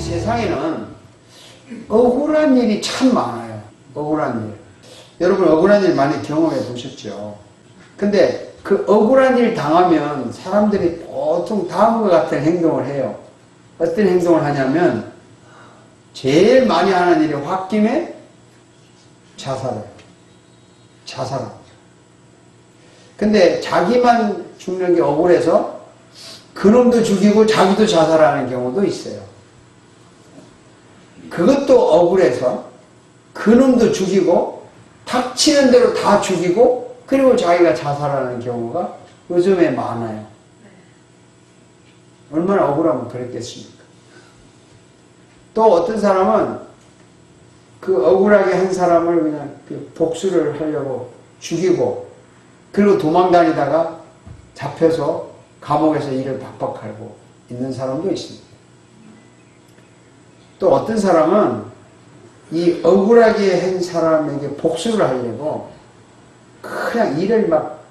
세상에는 억울한 일이 참 많아요. 억울한 일. 여러분 억울한 일 많이 경험해 보셨죠? 근데 그 억울한 일 당하면 사람들이 보통 다음과 같은 행동을 해요. 어떤 행동을 하냐면 제일 많이 하는 일이 홧김에 자살해요. 자살합니다. 근데 자기만 죽는 게 억울해서 그놈도 죽이고 자기도 자살하는 경우도 있어요. 그것도 억울해서 그놈도 죽이고 닥치는 대로 다 죽이고 그리고 자기가 자살하는 경우가 요즘에 많아요. 얼마나 억울하면 그랬겠습니까? 또 어떤 사람은 그 억울하게 한 사람을 그냥 복수를 하려고 죽이고 그리고 도망다니다가 잡혀서 감옥에서 일을 박박 갈고 있는 사람도 있습니다. 또 어떤 사람은 이 억울하게 한 사람에게 복수를 하려고 그냥 일을 막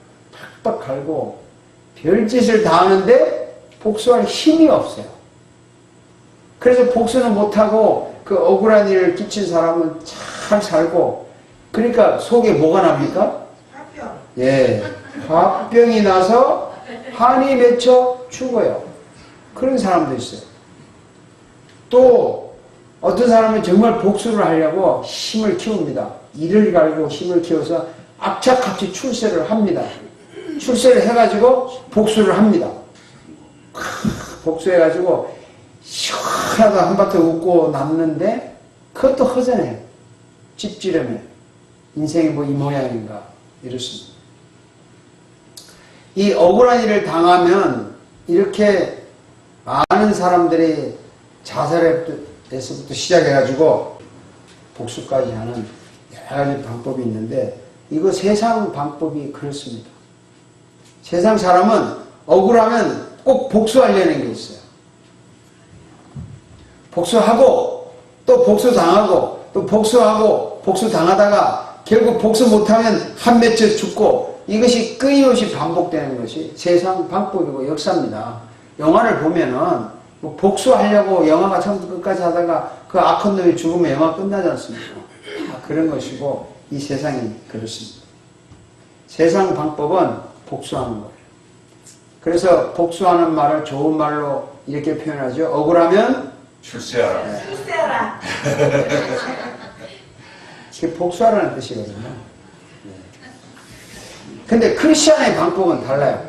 박박 갈고 별짓을 다 하는데 복수할 힘이 없어요. 그래서 복수는 못하고 그 억울한 일을 끼친 사람은 잘 살고 그러니까 속에 뭐가 납니까? 화병. 예, 화병이 나서 한이 맺혀 죽어요. 그런 사람도 있어요. 또 어떤 사람은 정말 복수를 하려고 힘을 키웁니다. 이를 갈고 힘을 키워서 악착같이 출세를 합니다. 출세를 해가지고 복수를 합니다. 복수해가지고 시원하다 한바탕 웃고 남는데 그것도 허전해요. 찝찝해요. 인생이 뭐 이 모양인가 이렇습니다. 이 억울한 일을 당하면 이렇게 많은 사람들이 자살에서부터 시작해가지고 복수까지 하는 여러 가지 방법이 있는데 이거 세상 방법이 그렇습니다. 세상 사람은 억울하면 꼭 복수하려는 게 있어요. 복수하고 또 복수당하고 또 복수하고 복수당하다가 결국 복수 못하면 한 맺혀 죽고 이것이 끊임없이 반복되는 것이 세상 방법이고 역사입니다. 영화를 보면은 뭐 복수하려고 영화가 처음부터 끝까지 하다가 그 악한 놈이 죽으면 영화 끝나지 않습니까? 다 그런 것이고 이 세상이 그렇습니다. 세상 방법은 복수하는 거예요. 그래서 복수하는 말을 좋은 말로 이렇게 표현하죠. 억울하면 출세하라. 네. 출세하라. 이게 복수하라는 뜻이거든요. 근데 크리스천의 방법은 달라요.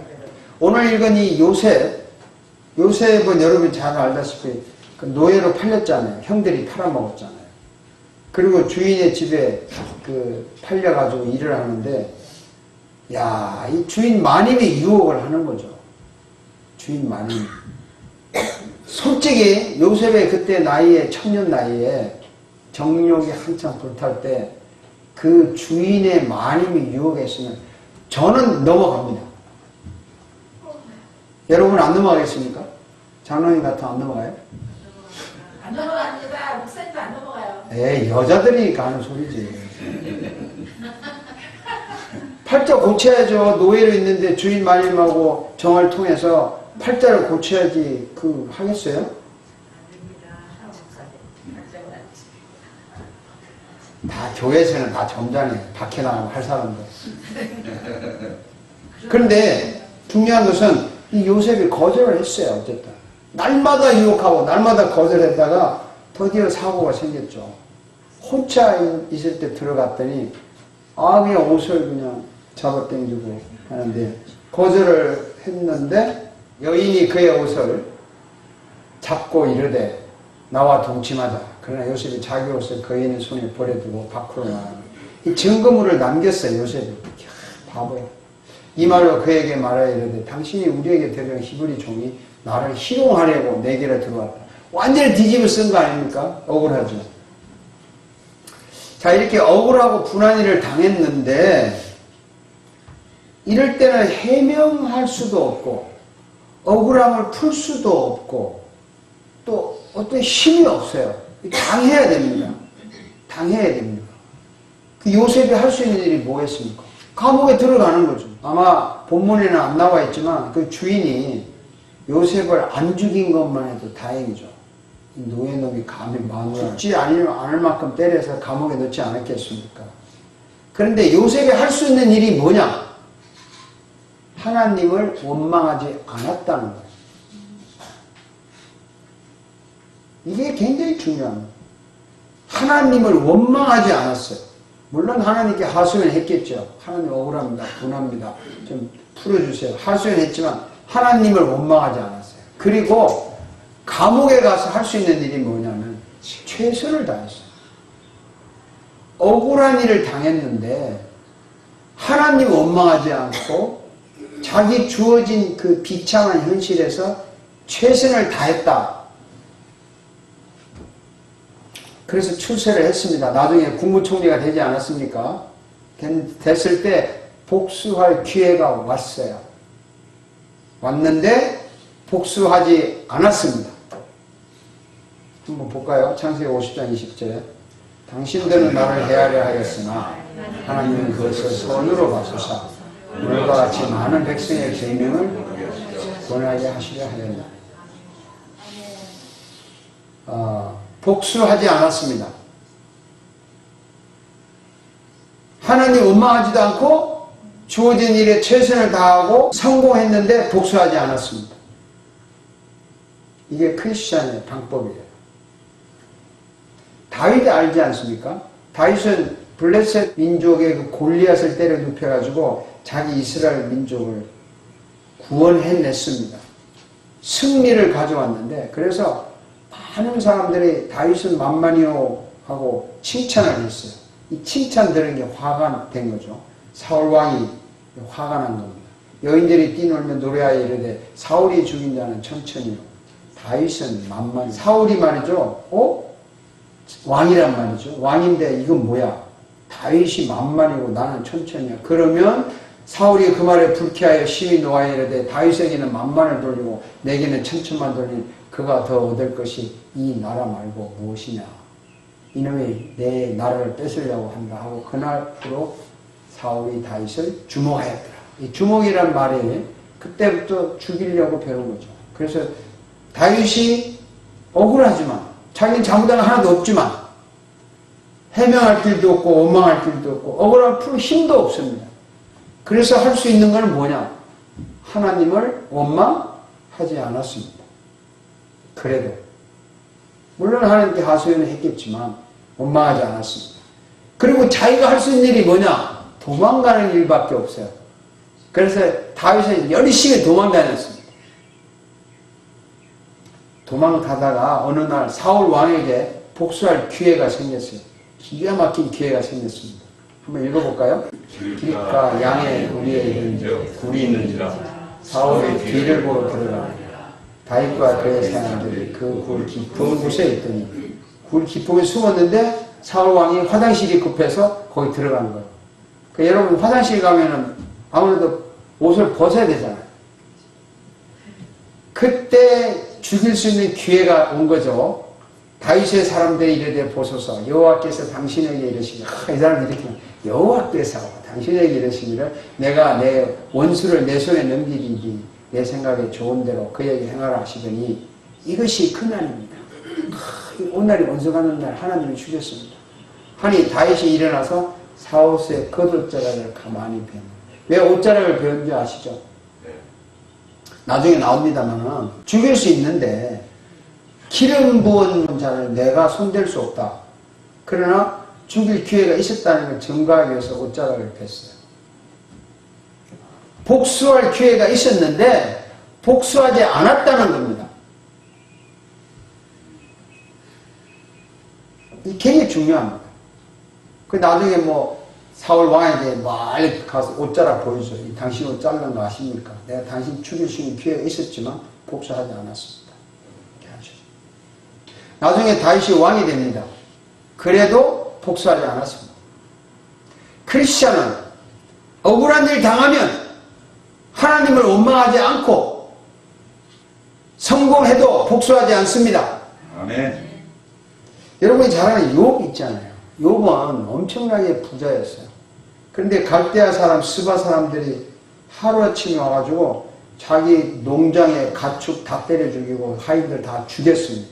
오늘 읽은 이 요셉은 여러분 잘 알다시피 그 노예로 팔렸잖아요. 형들이 팔아먹었잖아요. 그리고 주인의 집에 그 팔려가지고 일을 하는데, 야, 이 주인 마님이 유혹을 하는 거죠. 주인 마님. 솔직히 요셉의 그때 나이에, 청년 나이에 정욕이 한참 불탈 때 그 주인의 마님이 유혹했으면 저는 넘어갑니다. 여러분 안 넘어가겠습니까? 장로님 같으면 안 넘어가요? 안 넘어갑니다. 목사님도 안 넘어가요. 에이, 여자들이 가는 소리지. 팔자 고쳐야죠. 노예로 있는데 주인 마님하고 정을 통해서 팔자를 고쳐야지 하겠어요? 아닙니다. 목사님. 다 교회에서는 다 점잖아요. 밖에 나가면 할 사람들. 그런데 중요한 것은 이 요셉이 거절을 했어요. 어쨌든 날마다 유혹하고 날마다 거절했다가 드디어 사고가 생겼죠. 혼자 있을 때 들어갔더니 그냥 옷을 그냥 잡아당기고 하는데 거절을 했는데 여인이 그의 옷을 잡고 이르되 나와 동침하자. 그러나 요셉이 자기 옷을 그 여인의 손에 버려두고 밖으로 나가니 이 증거물을 남겼어요. 요셉이. 바보야. 이 말로 그에게 말하여 이르되 당신이 우리에게 데려온 히브리 종이 나를 희롱하려고 내게로 들어왔다. 완전히 뒤집어 쓴 거 아닙니까? 억울하죠. 자, 이렇게 억울하고 분한 일을 당했는데 이럴 때는 해명할 수도 없고 억울함을 풀 수도 없고 또 어떤 힘이 없어요. 당해야 됩니다. 당해야 됩니다. 그 요셉이 할 수 있는 일이 뭐였습니까? 감옥에 들어가는 거죠. 아마 본문에는 안 나와 있지만 그 주인이 요셉을 안 죽인 것만 해도 다행이죠. 이 노예놈이 감히 마누라 죽지 않을 만큼 때려서 감옥에 넣지 않았겠습니까? 그런데 요셉이 할 수 있는 일이 뭐냐? 하나님을 원망하지 않았다는 거예요. 이게 굉장히 중요합니다. 하나님을 원망하지 않았어요. 물론 하나님께 하소연 했겠죠. 하나님 억울합니다. 분합니다. 좀 풀어주세요. 하소연 했지만 하나님을 원망하지 않았어요. 그리고 감옥에 가서 할 수 있는 일이 뭐냐면 최선을 다했어요. 억울한 일을 당했는데 하나님 원망하지 않고 자기 주어진 그 비참한 현실에서 최선을 다했다. 그래서 출세를 했습니다. 나중에 국무총리가 되지 않았습니까? 됐을 때 복수할 기회가 왔어요. 왔는데 복수하지 않았습니다. 한번 볼까요? 창세기 50장 20절에 당신들은 나를 헤아려 하였으나 하나님은 그것을 선으로 봐소서 물과 같이 많은 백성의 생명을 권하게 하시려 하였나. 복수하지 않았습니다. 하나님 원망하지도 않고 주어진 일에 최선을 다하고 성공했는데 복수하지 않았습니다. 이게 크리스찬의 방법이에요. 다윗이 알지 않습니까? 다윗은 블레셋 민족의 그 골리앗을 때려 눕혀가지고 자기 이스라엘 민족을 구원해냈습니다. 승리를 가져왔는데 그래서 많은 사람들이 다윗은 만만이요 하고 칭찬을 했어요. 이 칭찬 들은 게 화가 된 거죠. 사울 왕이 화가 난 겁니다. 여인들이 뛰놀며 노래하여 이르되 사울이 죽인 자는 천천히요 다윗은 만만히. 사울이 말이죠. 왕이란 말이죠. 왕인데 이건 뭐야? 다윗이 만만이고 나는 천천히야. 그러면 사울이 그 말에 불쾌하여 심히 노하여 이르되 다윗에게는 만만을 돌리고 내게는 천천만 돌리니 그가 더 얻을 것이 이 나라 말고 무엇이냐. 이놈이 내 나라를 뺏으려고 한다 하고 그날부로 사울이 다윗을 주목하였더라. 이 주목이란 말이 그때부터 죽이려고 배운 거죠. 그래서 다윗이 억울하지만 자기는 잘못한 거 하나도 없지만 해명할 길도 없고 원망할 길도 없고 억울함을 풀 힘도 없습니다. 그래서 할 수 있는 건 뭐냐? 하나님을 원망하지 않았습니다. 그래도 물론 하나님께 하소연을 했겠지만 원망하지 않았습니다. 그리고 자기가 할 수 있는 일이 뭐냐? 도망가는 일밖에 없어요. 그래서 다윗은 열심히 도망다녔습니다. 도망가다가 어느 날 사울 왕에게 복수할 기회가 생겼어요. 기가 막힌 기회가 생겼습니다. 한번 읽어볼까요? 길가 양의 우리에 이른 굴이 있는지라 사울의 뒤를 보러 들어가니라. 다윗과 그의 사람들이 그 굴 깊은 곳에 있더니 굴 깊은 곳에 숨었는데 사울 왕이 화장실이 급해서 거기 들어간 거예요. 그러니까 여러분 화장실 가면은 아무래도 옷을 벗어야 되잖아요. 그때 죽일 수 있는 기회가 온 거죠. 다윗의 사람들이 이르되 보소서 여호와께서 당신에게 이르시기를 이 사람들이 이렇게 여호와께서 당신에게 이르시기를 내가 내 원수를 내 손에 넘기리니 내 생각에 좋은 대로 그에게 행하라 하시더니 이것이 그날입니다. 오늘이 원수가는 날 하나님이 죽였습니다. 하니 다윗이 일어나서 사옷의 겉옷자락을 가만히 베는. 왜 옷자락을 베는지 아시죠? 나중에 나옵니다만은 죽일 수 있는데 기름 부은 자를 내가 손댈 수 없다. 그러나 죽일 기회가 있었다는 걸 증거하기 위해서 옷자락을 뺐어요. 복수할 기회가 있었는데 복수하지 않았다는 겁니다. 이게 굉장히 중요합니다. 그 나중에 사울 왕에게 빨리 가서 옷자락 보여줘. 당신 옷 잘른 거 아십니까? 내가 당신 죽일 수 있는 기회가 있었지만 복수하지 않았습니다. 이렇게 하죠. 나중에 다윗이 왕이 됩니다. 그래도 복수하지 않았습니다. 크리스찬은 억울한 일 당하면 하나님을 원망하지 않고 성공해도 복수하지 않습니다. 아멘. 여러분이 잘 아는 욥 있잖아요. 욥은 엄청나게 부자였어요. 그런데 갈대아 사람, 스바 사람들이 하루아침에 와가지고 자기 농장에 가축 다 때려 죽이고 하인들 다 죽였습니다.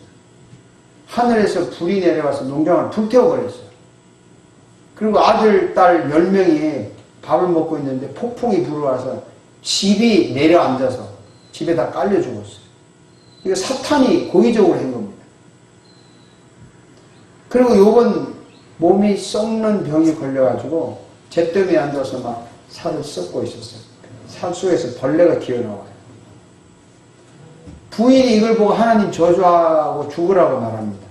하늘에서 불이 내려와서 농장을 불태워버렸어요. 그리고 아들, 딸 10명이 밥을 먹고 있는데 폭풍이 불어와서 집이 내려앉아서 집에다 깔려 죽었어요. 이거 사탄이 고의적으로 한 겁니다. 그리고 욥은 몸이 썩는 병이 걸려가지고 잿더미에 앉아서 막 살을 썩고 있었어요. 살 속에서 벌레가 기어나와요. 부인이 이걸 보고 하나님 저주하고 죽으라고 말합니다.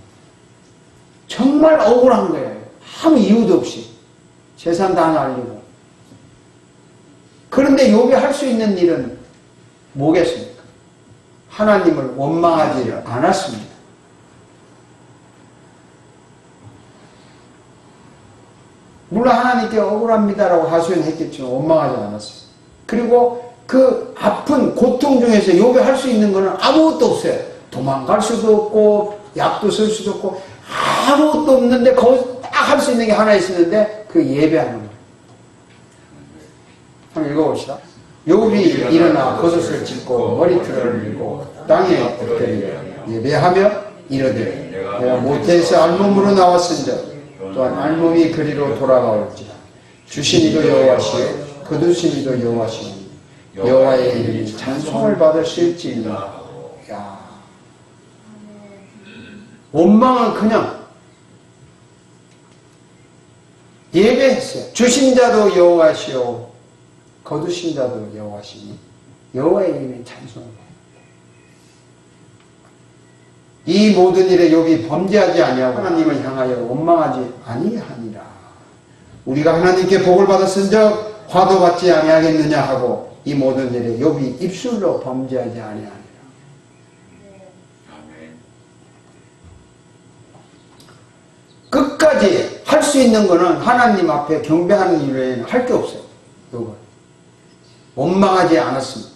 정말 억울한 거예요. 아무 이유도 없이. 재산 다 날리고. 그런데 욥이 할 수 있는 일은 뭐겠습니까? 하나님을 원망하지 않았습니다. 물론 하나님께 억울합니다라고 하소연했겠지만 원망하지 않았어요. 그리고 그 아픈 고통 중에서 욥이 할 수 있는 것은 아무것도 없어요. 도망갈 수도 없고 약도 쓸 수도 없고 아무것도 없는데 거기서 딱 할 수 있는 게 하나 있었는데 그 예배하는 거예요. 한번 읽어봅시다. 욥이 일어나 겉옷을 찢고 머리털을 밀고 땅에 엎드려 예배하며 이르되 내가 모태에서 알몸으로 나왔은즉 또한 알몸이 그리로 돌아가올지라. 주신 이도 여호와시요 거두신 이도 여호와시니 여호와의 이름이 찬송을 받으실지니라. 야, 원망은 그냥 예배했어요. 주신 자도 여호와시요 거두신 자도 여호와시니 여호와의 이름이 찬송을 받으실지니라. 이 모든 일에 욥이 범죄하지 아니하고 하나님을 향하여 원망하지 아니하니라. 우리가 하나님께 복을 받았은즉 화도 받지 아니하겠느냐 하고 이 모든 일에 욥이 입술로 범죄하지 아니하니라. 끝까지 할 수 있는 것은 하나님 앞에 경배하는 일 외에는 할 게 없어요. 욥은 원망하지 않았습니다.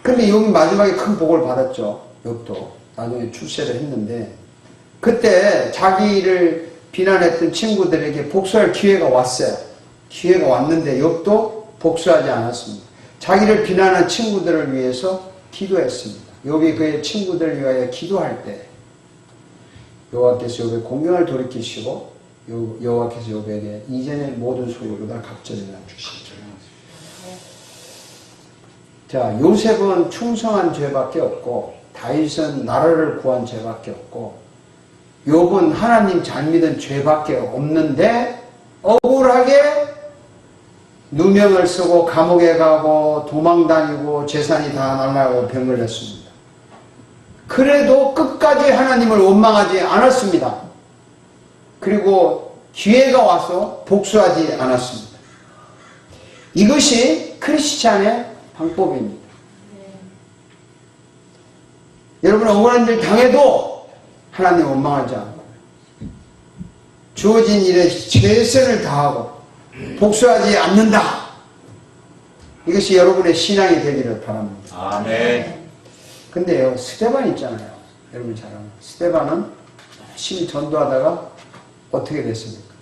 근데 욥이 마지막에 큰 복을 받았죠. 욥도 나중에 출세를 했는데 그때 자기를 비난했던 친구들에게 복수할 기회가 왔어요. 기회가 왔는데 욥도 복수하지 않았습니다. 자기를 비난한 친구들을 위해서 기도했습니다. 욥이 그의 친구들을 위하여 기도할 때 여호와께서 욥의 공경을 돌이키시고 여호와께서 욥에게 이전의 모든 소유보다 갑절이나 주시죠. 자, 요셉은 충성한 죄밖에 없고 다윗은 나라를 구한 죄밖에 없고 욥은 하나님 잘 믿은 죄밖에 없는데 억울하게 누명을 쓰고 감옥에 가고 도망다니고 재산이 다 날아가고 병을 냈습니다. 그래도 끝까지 하나님을 원망하지 않았습니다. 그리고 기회가 와서 복수하지 않았습니다. 이것이 크리스찬의 방법입니다. 여러분 억울한 일 당해도 하나님 원망하지 않고 주어진 일에 최선을 다하고 복수하지 않는다. 이것이 여러분의 신앙이 되기를 바랍니다. 아멘. 근데요, 스데반 있잖아요. 여러분 잘 아는 스데반은 열심히 전도하다가 어떻게 됐습니까?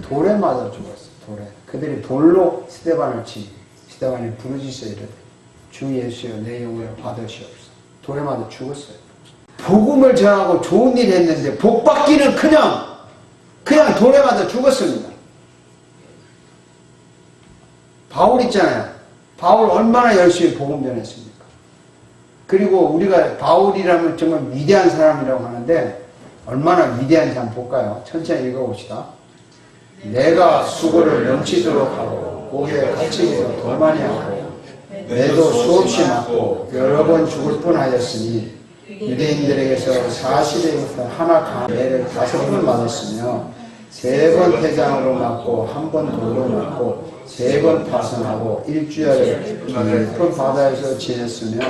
돌에 맞아 죽었어요. 돌에. 그들이 돌로 스데반을 치니 스데반이 부르짖어 이르되 주 예수여 내 영혼을 받으시옵소서. 돌에 맞아 죽었어요. 복음을 전하고 좋은 일 했는데 복 받기는 그냥 돌에 맞아 죽었습니다. 바울 있잖아요. 바울 얼마나 열심히 복음 전했습니까? 그리고 우리가 바울이라면 정말 위대한 사람이라고 하는데 얼마나 위대한지 한번 볼까요? 천천히 읽어봅시다. 내가 수고를 넘치도록 하고 고기에 갇히기도 더 많이 하고 매도 수없이 맞고 여러 번 죽을 뻔하였으니 유대인들에게서 40일부터 하나 강한 매를 5번 맞았으며 3번 태장으로 맞고 1번 돌로 맞고 3번 파선하고 일주일을 깊은 바다에서 지냈으며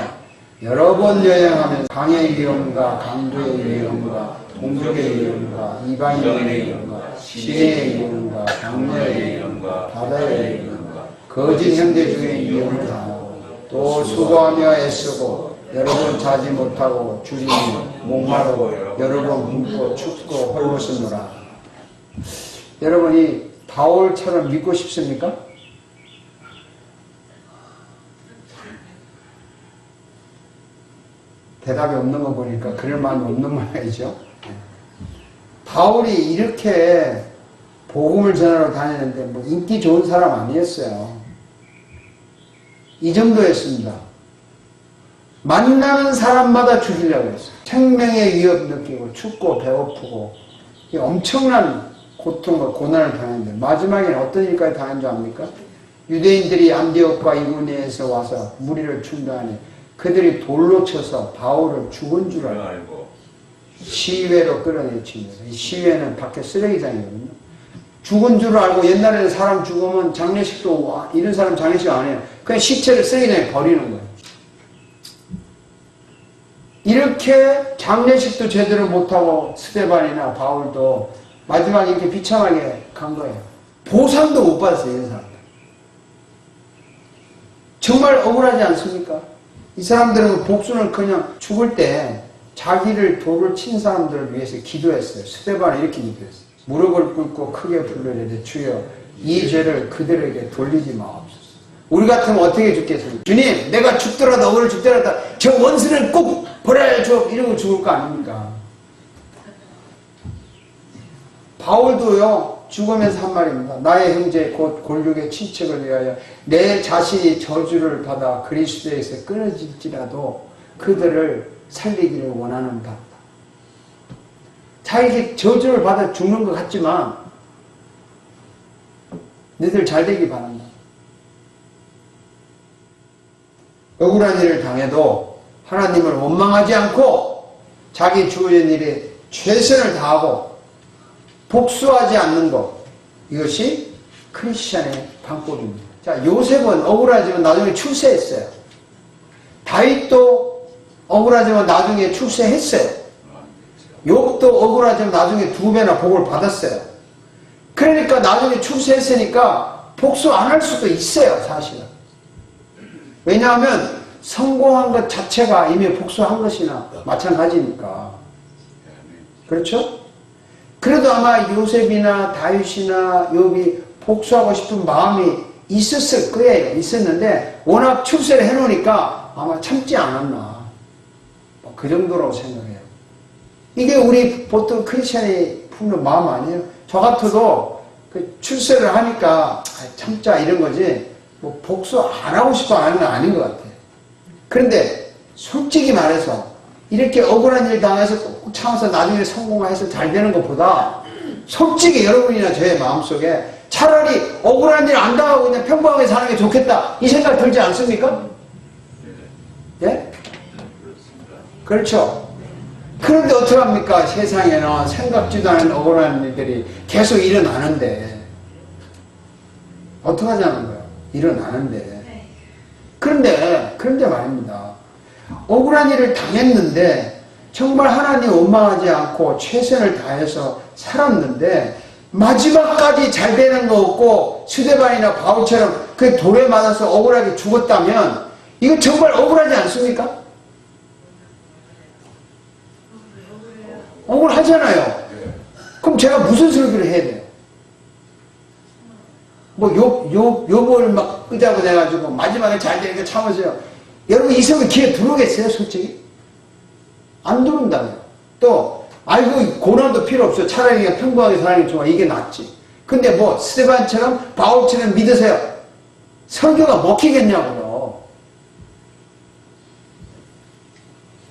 여러 번 여행하면서 강의 위험과 강도의 위험과 동족의 위험과 이방인의 위험과 시내의 위험과 강녀의 위험과 바다의 위험과 거짓 형제 중의 위험을 당하고 또 수고하며 애쓰고 여러 번 자지 못하고 줄이며 목마르고 여러 번 굶고 춥고 헐벗으노라. 여러분이 바울처럼 믿고 싶습니까? 대답이 없는 거 보니까 그럴 마음이 없는 모양이죠. 바울이 이렇게 복음을 전하러 다니는데 뭐 인기 좋은 사람 아니었어요. 이 정도였습니다. 만나는 사람마다 죽이려고 했어요. 생명의 위협 느끼고 춥고 배고프고 엄청난 고통과 고난을 당했는데 마지막에는 어떤 일까지 당한 줄 압니까? 유대인들이 안디옥과 이고니에서 와서 무리를 충돌하니 그들이 돌로 쳐서 바울을 죽은 줄 알고 시외로 끌어내칩니다. 이 시외는 밖에 쓰레기장이거든요. 죽은 줄 알고 옛날에는 사람 죽으면 장례식도 이런 사람 장례식 안 해요. 그냥 시체를 쓰레기장에 버리는 거예요. 이렇게 장례식도 제대로 못하고 스데반이나 바울도 마지막에 이렇게 비참하게 간 거예요. 보상도 못 받았어요. 이런 사람들. 정말 억울하지 않습니까? 이 사람들은 복수는 그냥 죽을 때 자기를 돌을 친 사람들을 위해서 기도했어요. 스데반은 이렇게 기도했어요. 무릎을 꿇고 크게 불러내되 주여 이 죄를 그들에게 돌리지 마옵소서. 우리 같으면 어떻게 죽겠습니까? 주님, 내가 죽더라도 억울을 죽더라도 저 원수를 꼭 버려야죠. 이러고 죽을 거 아닙니까? 바울도요, 죽으면서 한 말입니다. 나의 형제 곧 골육의 친척을 위하여 내 자신이 저주를 받아 그리스도에서 끊어질지라도 그들을 살리기를 원하는 바다. 자기 저주를 받아 죽는 것 같지만 너희들 잘 되기 바란다. 억울한 일을 당해도 하나님을 원망하지 않고 자기 주어진 일에 최선을 다하고 복수하지 않는 것, 이것이 크리스찬의 방법입니다. 자, 요셉은 억울하지만 나중에 출세했어요. 다윗도 억울하지만 나중에 출세했어요. 욥도 억울하지만 나중에 2배나 복을 받았어요. 그러니까 나중에 출세했으니까 복수 안 할 수도 있어요, 사실은. 왜냐하면 성공한 것 자체가 이미 복수한 것이나 마찬가지니까. 그렇죠? 그래도 아마 요셉이나 다윗이나 욥이 복수하고 싶은 마음이 있었을 거예요. 있었는데 워낙 출세를 해놓으니까 아마 참지 않았나. 그 정도라고 생각해요. 이게 우리 보통 크리스찬이 품는 마음 아니에요? 저 같아도 그 출세를 하니까 참자 이런 거지 뭐 복수 안 하고 싶어 하는 건 아닌 것 같아요. 그런데 솔직히 말해서 이렇게 억울한 일 당해서 꼭 참아서 나중에 성공해서 잘 되는 것보다 솔직히 여러분이나 저의 마음속에 차라리 억울한 일 안 당하고 그냥 평범하게 사는 게 좋겠다 이 생각 들지 않습니까? 예? 그렇죠. 그런데 어떡합니까? 세상에는 생각지도 않은 억울한 일들이 계속 일어나는데 어떡하자는 거예요? 일어나는데 그런데 말입니다. 억울한 일을 당했는데 정말 하나님 원망하지 않고 최선을 다해서 살았는데 마지막까지 잘 되는 거 없고 스데반이나 바울처럼 그 돌에 맞아서 억울하게 죽었다면 이거 정말 억울하지 않습니까? 억울하잖아요. 그럼 제가 무슨 설교를 해야 돼요? 뭐 욥을 막 끄자고 해가지고 마지막에 잘 되니까 참으세요. 여러분 이 설교 귀에 들어오겠어요? 솔직히? 안 들어온다고요. 또 아이고 고난도 필요 없어요. 차라리 그냥 평범하게 사는 게 좋아. 이게 낫지. 근데 뭐 스데반처럼 바울처럼 믿으세요. 설교가 먹히겠냐고요.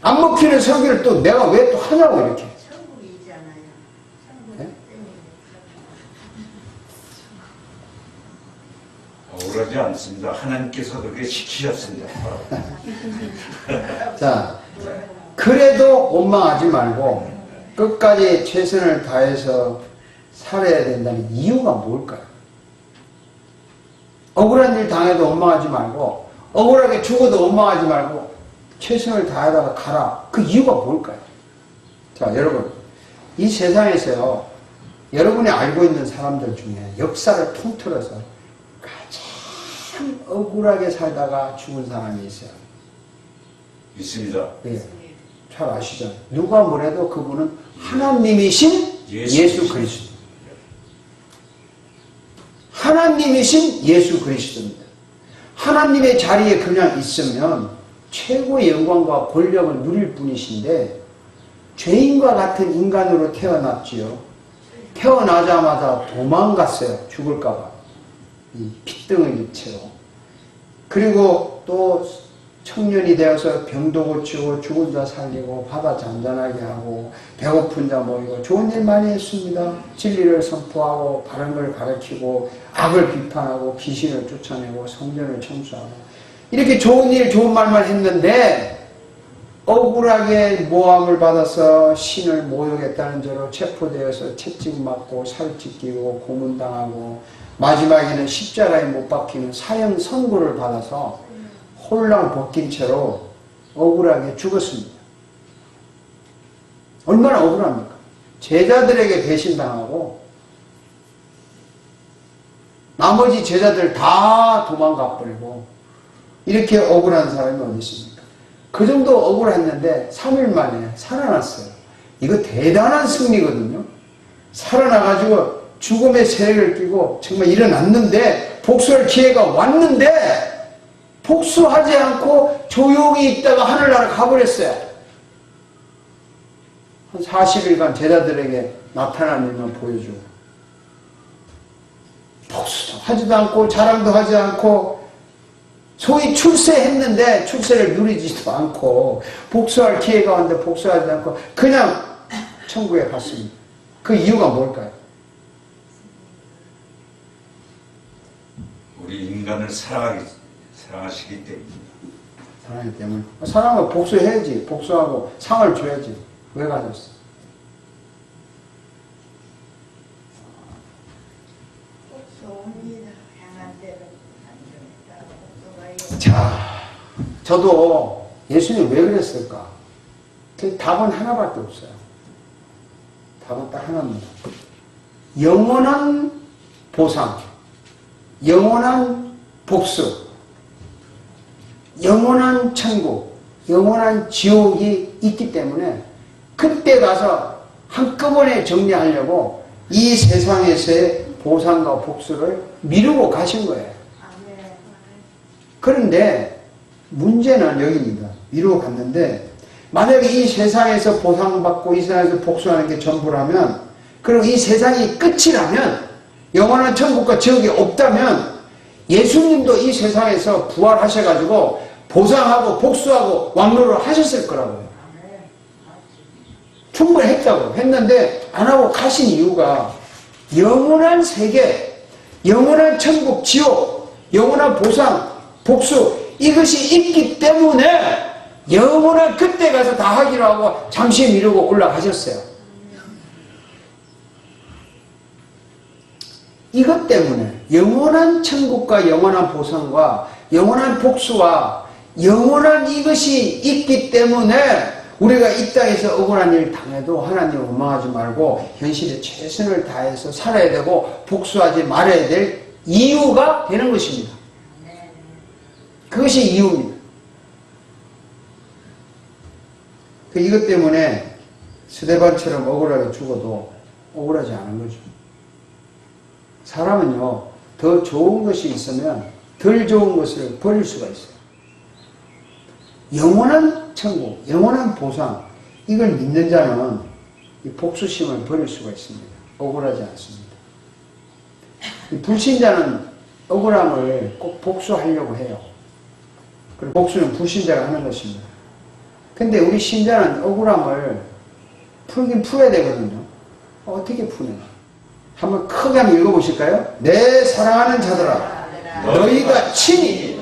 안 먹히는 설교를 또 내가 왜 또 하냐고 이렇게. 억울하지 않습니다. 하나님께서 그렇게 시키셨습니다. 자, 그래도 원망하지 말고 끝까지 최선을 다해서 살아야 된다는 이유가 뭘까요? 억울한 일 당해도 원망하지 말고 억울하게 죽어도 원망하지 말고 최선을 다하다가 가라. 그 이유가 뭘까요? 자, 여러분 이 세상에서요 여러분이 알고 있는 사람들 중에 역사를 통틀어서 가장 억울하게 살다가 죽은 사람이 있어요. 있습니다. 예, 잘 아시죠? 누가 뭐래도 그분은 하나님이신 예수 그리스도. 하나님이신 예수 그리스도입니다. 하나님의 자리에 그냥 있으면 최고의 영광과 권력을 누릴 분이신데 죄인과 같은 인간으로 태어났지요. 태어나자마자 도망갔어요. 죽을까봐. 이 핏등을 채로. 그리고 또 청년이 되어서 병도 고치고 죽은 자 살리고 바다 잔잔하게 하고 배고픈 자 모이고 좋은 일 많이 했습니다. 진리를 선포하고 바른 걸 가르치고 악을 비판하고 귀신을 쫓아내고 성전을 청소하고 이렇게 좋은 일 좋은 말만 했는데 억울하게 모함을 받아서 신을 모욕했다는 죄로 체포되어서 채찍 맞고 살찌 끼고 고문당하고 마지막에는 십자가에 못 박히는 사형 선고를 받아서 홀랑 벗긴 채로 억울하게 죽었습니다. 얼마나 억울합니까? 제자들에게 배신당하고 나머지 제자들 다 도망가 버리고 이렇게 억울한 사람이 어디 있습니까? 그 정도 억울했는데 3일 만에 살아났어요. 이거 대단한 승리거든요. 살아나가지고 죽음의 세력을 끼고 정말 일어났는데 복수할 기회가 왔는데 복수하지 않고 조용히 있다가 하늘나라 가버렸어요. 한 40일간 제자들에게 나타난 일만 보여주고 복수도 하지도 않고 자랑도 하지 않고 소위 출세했는데 출세를 누리지도 않고 복수할 기회가 왔는데 복수하지 않고 그냥 천국에 갔습니다. 그 이유가 뭘까요? 우리 인간을 사랑하시기 때문입니다. 사랑하기 때문에. 사랑을 복수해야지. 복수하고 상을 줘야지. 왜 가졌어? 자, 저도 예수님이 왜 그랬을까? 그 답은 하나밖에 없어요. 답은 딱 하나입니다. 영원한 보상, 영원한 복수, 영원한 천국, 영원한 지옥이 있기 때문에 그때 가서 한꺼번에 정리하려고 이 세상에서의 보상과 복수를 미루고 가신 거예요. 그런데 문제는 여기입니다. 미루고 갔는데 만약에 이 세상에서 보상받고 이 세상에서 복수하는 게 전부라면 그리고 이 세상이 끝이라면 영원한 천국과 지옥이 없다면 예수님도 이 세상에서 부활하셔가지고 보상하고 복수하고 왕노를 하셨을 거라고요. 충분히 했다고 했는데 안 하고 가신 이유가 영원한 세계, 영원한 천국, 지옥, 영원한 보상, 복수 이것이 있기 때문에 영원한 그때 가서 다 하기로 하고 잠시 미루고 올라가셨어요. 이것 때문에 영원한 천국과 영원한 보상과 영원한 복수와 영원한 이것이 있기 때문에 우리가 이 땅에서 억울한 일 당해도 하나님을 원망하지 말고 현실에 최선을 다해서 살아야 되고 복수하지 말아야 될 이유가 되는 것입니다. 그것이 이유입니다. 이것 때문에 스데반처럼 억울하게 죽어도 억울하지 않은 거죠. 사람은요, 더 좋은 것이 있으면 덜 좋은 것을 버릴 수가 있어요. 영원한 천국, 영원한 보상, 이걸 믿는 자는 이 복수심을 버릴 수가 있습니다. 억울하지 않습니다. 이 불신자는 억울함을 꼭 복수하려고 해요. 그리고 복수는 불신자가 하는 것입니다. 근데 우리 신자는 억울함을 풀긴 풀어야 되거든요. 어떻게 푸냐? 한번 크게 한번 읽어보실까요? 내 사랑하는 자들아, 너희가 친히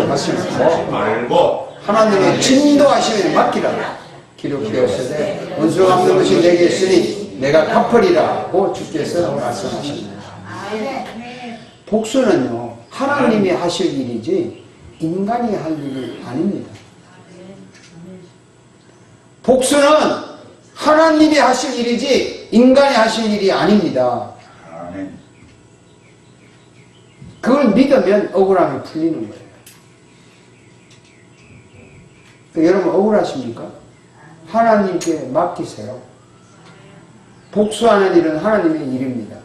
말씀을 말고 하나님의 진도하심에 맡기라. 기록되었으되 원수가 갚는 것이 내게 있으니 내가 갚으리라고 주께서 말씀하십니다. 복수는요, 하나님이 하실 일이지 인간이 할 일이 아닙니다. 복수는 하나님이 하실 일이지 인간이 하실 일이 아닙니다. 그걸 믿으면 억울함이 풀리는 거예요. 여러분 억울하십니까? 하나님께 맡기세요. 복수하는 일은 하나님의 일입니다.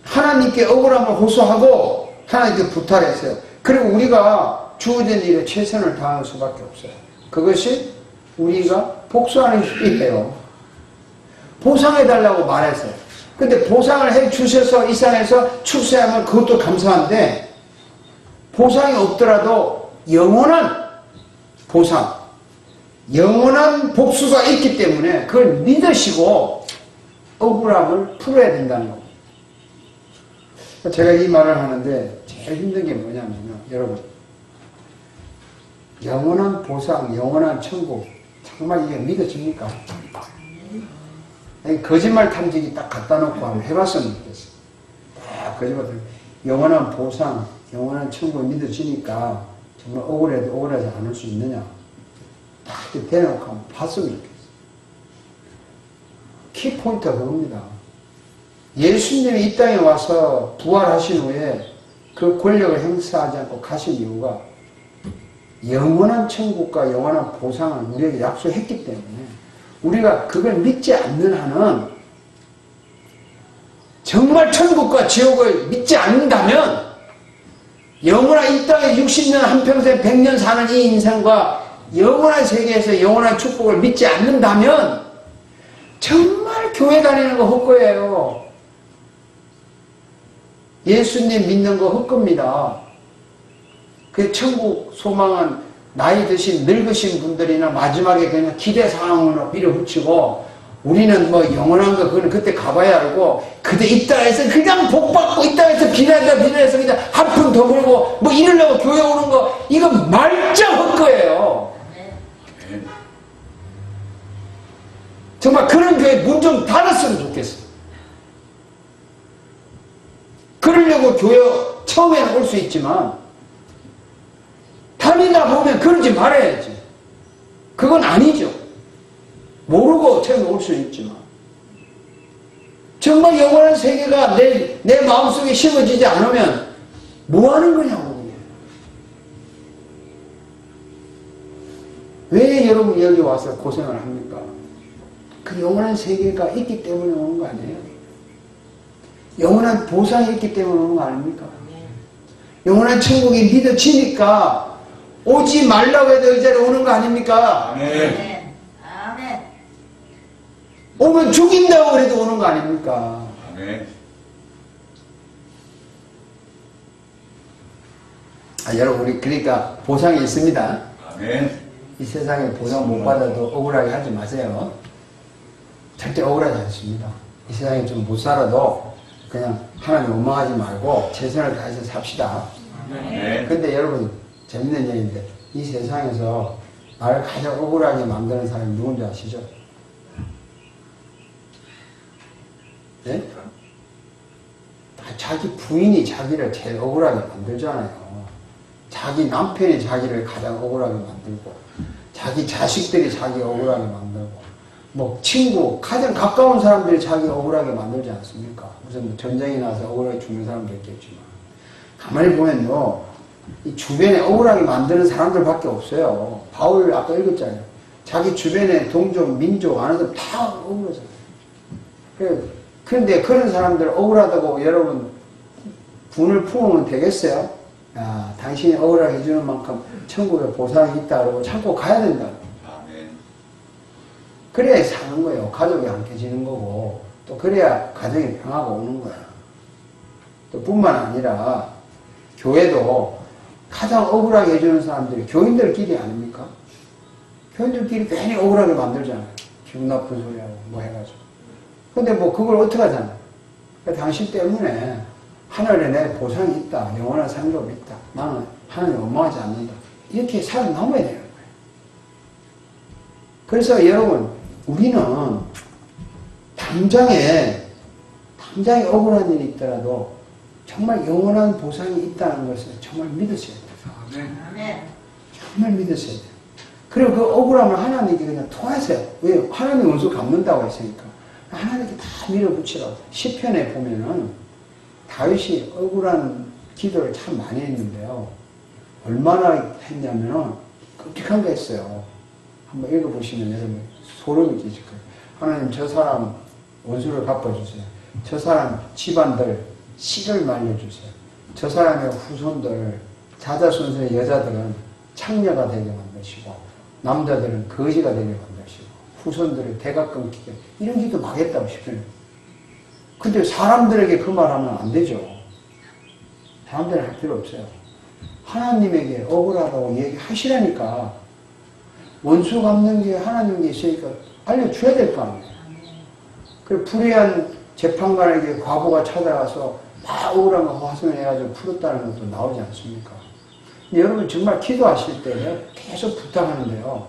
하나님께 억울함을 호소하고 하나님께 부탁했어요. 그리고 우리가 주어진 일에 최선을 다하는 수밖에 없어요. 그것이 우리가 복수하는 일이에요. 보상해달라고 말했어요. 근데 보상을 해 주셔서 이 땅에서 출세하면 그것도 감사한데, 보상이 없더라도 영원한 보상, 영원한 복수가 있기 때문에 그걸 믿으시고 억울함을 풀어야 된다는 겁니다. 제가 이 말을 하는데 제일 힘든 게 뭐냐면요, 여러분, 영원한 보상, 영원한 천국, 정말 이게 믿어집니까? 거짓말 탐지기 딱 갖다 놓고 한번 해봤으면 좋겠어요. 딱 거짓말 탐지기. 영원한 보상, 영원한 천국을 믿어지니까 정말 억울해도 억울하지 않을 수 있느냐? 딱 이렇게 대놓고 한번 봤으면 좋겠어요. 키포인트가 그겁니다. 예수님이 이 땅에 와서 부활하신 후에 그 권력을 행사하지 않고 가신 이유가 영원한 천국과 영원한 보상을 우리에게 약속했기 때문에, 우리가 그걸 믿지 않는 한은, 정말 천국과 지옥을 믿지 않는다면, 영원한 이 땅에 60년 한평생 100년 사는 이 인생과 영원한 세계에서 영원한 축복을 믿지 않는다면 정말 교회 다니는 거 헛거예요. 예수님 믿는 거 헛겁니다. 그 천국 소망은 나이 드신 늙으신 분들이나 마지막에 그냥 기대사항으로 밀어붙이고, 우리는 뭐 영원한 거 그거는 그때 가봐야 알고, 그때 이 땅에서 그냥 복받고 이 땅에서 비난해서 그냥 한 푼 더 벌고 뭐 이러려고 교회 오는 거, 이거 말짱 헛거예요. 정말 그런 교회 문 좀 닫았으면 좋겠어. 그러려고 교회 처음에는 올 수 있지만 다니다 보면 그러지 말아야지. 그건 아니죠. 모르고 처음에 올 수 있지만, 정말 영원한 세계가 내 마음속에 심어지지 않으면 뭐 하는 거냐고. 왜 여러분 여기 와서 고생을 합니까? 그 영원한 세계가 있기 때문에 오는 거 아니에요? 영원한 보상이 있기 때문에 오는 거 아닙니까? 영원한 천국이 믿어지니까 오지 말라고 해도 이 자리에 오는 거 아닙니까? 아멘. 아멘. 오면 죽인다고 그래도 오는 거 아닙니까? 아멘. 여러분, 우리 그러니까 보상이 있습니다. 아멘. 이 세상에 보상 못 받아도 억울하게 하지 마세요. 절대 억울하지 않습니다. 이 세상에 좀 못 살아도 그냥 하나님 원망하지 말고 최선을 다해서 삽시다. 아멘. 근데 여러분, 재밌는 얘기인데, 이 세상에서 나를 가장 억울하게 만드는 사람이 누군지 아시죠? 네? 자기 부인이 자기를 제일 억울하게 만들잖아요. 자기 남편이 자기를 가장 억울하게 만들고, 자기 자식들이 자기 억울하게 만들고, 뭐 친구, 가장 가까운 사람들이 자기 억울하게 만들지 않습니까? 무슨 뭐 전쟁이 나서 억울하게 죽는 사람도 있겠지만, 가만히 보면요, 이 주변에 억울하게 만드는 사람들밖에 없어요. 바울 아까 읽었잖아요. 자기 주변에 동족, 민족, 아는 사람 다 억울하잖아요. 그런데 그런 사람들 억울하다고 여러분 분을 품으면 되겠어요? 야, 당신이 억울하게 해주는 만큼 천국에 보상이 있다 그러고 참고 가야 된다. 아멘. 그래야 사는 거예요. 가족이 안 깨지는 거고, 또 그래야 가정이 평화가 오는 거야. 또 뿐만 아니라 교회도 가장 억울하게 해주는 사람들이 교인들끼리 아닙니까? 교인들끼리 괜히 억울하게 만들잖아요. 기분 나쁜 소리하고 뭐 해가지고. 근데 뭐 그걸 어떻게 하잖아요. 그러니까 당신 때문에 하늘에 내 보상이 있다. 영원한 상급이 있다. 나는 하나님 원망하지 않는다. 이렇게 살아남아야 되는 거예요. 그래서 여러분, 우리는 당장에 억울한 일이 있더라도 정말 영원한 보상이 있다는 것을 정말 믿으셔야 돼요. 아멘. 정말 믿으셔야 돼요. 그리고 그 억울함을 하나님께 그냥 토하세요. 왜? 하나님 원수 갚는다고 했으니까. 하나님께 다 밀어붙이라고. 시편에 보면은 다윗이 억울한 기도를 참 많이 했는데요. 얼마나 했냐면은 끔찍한 게 했어요. 한번 읽어보시면 여러분 소름이 끼칠 거예요. 하나님, 저 사람 원수를 갚아주세요. 저 사람 집안들 씨를 말려주세요. 저 사람의 후손들 자자손손의 여자들은 창녀가 되게 만드시고 남자들은 거지가 되게 만드시고 후손들을 대가 끊기게 이런 기도 막 했다고 싶어요. 근데 사람들에게 그 말하면 안 되죠. 사람들은 할 필요 없어요. 하나님에게 억울하다고 얘기하시라니까. 원수 갚는 게 하나님께 있으니까 알려줘야 될 거 아니에요. 그리고 불의한 재판관에게 과부가 찾아가서 막 억울한 거 화송해가지고 풀었다는 것도 나오지 않습니까? 여러분 정말 기도하실 때 내가 계속 부탁하는데요.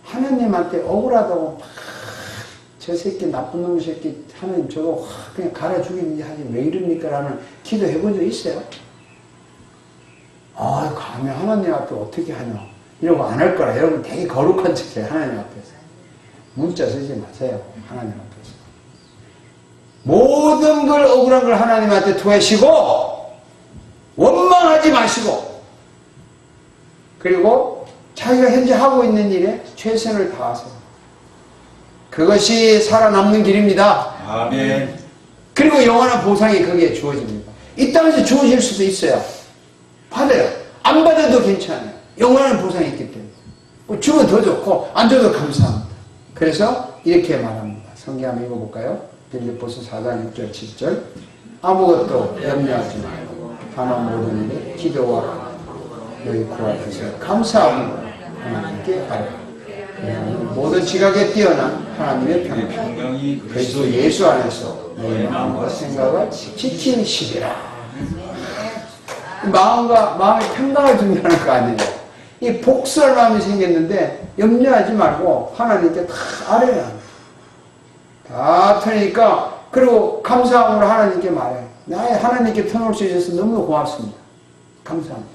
하나님한테 억울하다고 막 저 새끼 나쁜 놈 새끼 하나님 저거 확 그냥 갈아 죽이는지 하지 왜 이럽니까? 라는 기도 해본 적 있어요? 아, 감히 하나님 앞에 어떻게 하냐. 이러고 안 할 거라. 여러분 되게 거룩한 척해요. 하나님 앞에서. 문자 쓰지 마세요. 하나님 앞에서. 모든 걸 억울한 걸 하나님한테 토하시고 원망하지 마시고 그리고 자기가 현재 하고 있는 일에 최선을 다하세요. 그것이 살아남는 길입니다. 아멘. 그리고 영원한 보상이 거기에 주어집니다. 이 땅에서 주어질 수도 있어요. 받아요. 안 받아도 괜찮아요. 영원한 보상이 있기 때문에. 뭐 주면 더 좋고 안 줘도 감사합니다. 그래서 이렇게 말합니다. 성경 한번 읽어볼까요? 빌립보서 4장 6절 7절 아무것도 염려하지 말고 하나 모든 일에 기도와 너희 구할 것을 감사함으로 하나님께 아뢰라. 모든 지각에 뛰어난 하나님의 평강이 그리스도 예수 안에서 너희 마음과 생각을 지키시리라. 마음의 평강을 준다는 거 아니에요. 이 복수할 마음이 생겼는데 염려하지 말고 하나님께 다 아뢰야 합니다. 다 터니까 그리고 감사함으로 하나님께 말해요. 나의 하나님께 터놓을 수 있어서 너무 고맙습니다. 감사합니다.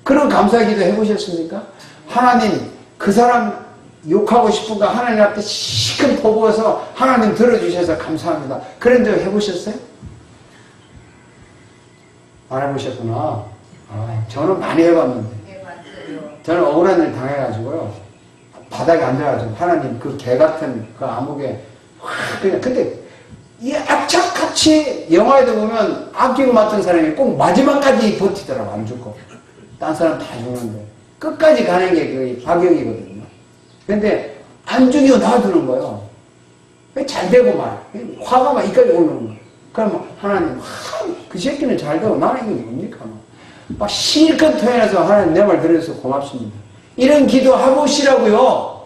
그런 감사기도 해보셨습니까? 하나님 그 사람 욕하고 싶은가 하나님 앞에 시큰 퍼부어서 하나님 들어주셔서 감사합니다. 그런 적 해보셨어요? 안 해보셨구나. 저는 많이 해봤는데 저는 억울한 일 당해가지고요 바닥에 앉아가지고 하나님 그 개 같은 그 암흑에 확 그냥 근데 이 악착같이 영화에도 보면 악기를 맡은 사람이 꼭 마지막까지 버티더라고 안 죽고 딴 사람 다 죽는데 끝까지 가는 게 그 박영이거든요. 근데 안 죽이고 놔두는 거예요. 잘 되고 말 화가 막 이까지 오는 거예요. 그러면 하나님 그 새끼는 잘 되고 나는 이게 뭡니까? 막 실컷 토해내서 하나님 내 말 들어줘서 고맙습니다. 이런 기도 해보시라고요.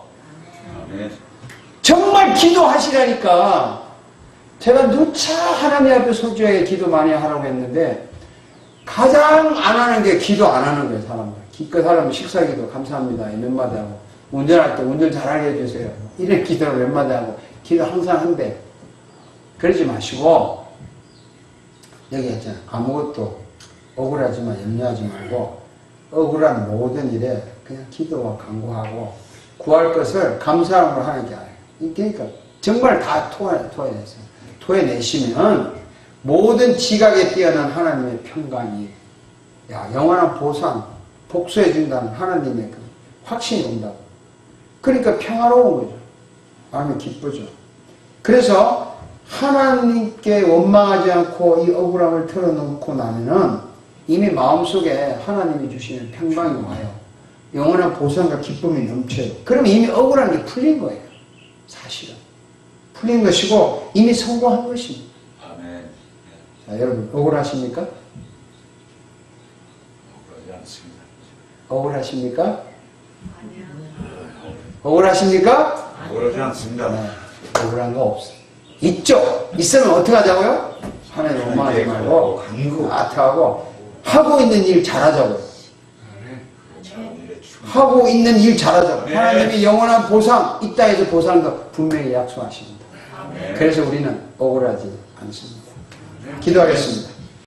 정말 기도하시라니까. 제가 누차 하나님 앞에 솔직하게 기도 많이 하라고 했는데 가장 안 하는 게 기도 안 하는 거예요. 사람들. 기껏 하려면 식사기도 감사합니다. 몇 마디 하고 운전할 때 운전 잘하게 해주세요. 이런 기도를 몇 마디 하고 기도 항상 한대. 그러지 마시고 여기 했잖아요. 아무것도 억울하지만 염려하지 말고 억울한 모든 일에 그냥 기도와 간구하고 구할 것을 감사함으로 하는 게 아니에요. 그러니까 정말 다 토해냈어요. 토해내시면 모든 지각에 뛰어난 하나님의 평강이 영원한 보상, 복수해준다는 하나님의 그 확신이 온다고. 그러니까 평화로운 거죠. 마음이 기쁘죠. 그래서 하나님께 원망하지 않고 이 억울함을 털어놓고 나면은 이미 마음속에 하나님이 주시는 평강이 와요. 영원한 보상과 기쁨이 넘쳐요. 그럼 이미 억울한 게 풀린 거예요. 사실은. 풀린 것이고 이미 성공한 것입니다. 아멘. 자, 여러분 억울하십니까? 억울하지 않습니다. 억울하십니까? 억울하십니까? 억울하지 않습니다. 네, 억울한 거 없어요. 있죠? 있으면 어떻게 하자고요? 하나님 원망하지 말고 아트하고 하고 있는 일 잘하자고요. 하고 있는 일 잘하자고요. 하나님이 영원한 보상, 이 땅에서 보상도 분명히 약속하십니다. 그래서 우리는 억울하지 않습니다. 기도하겠습니다.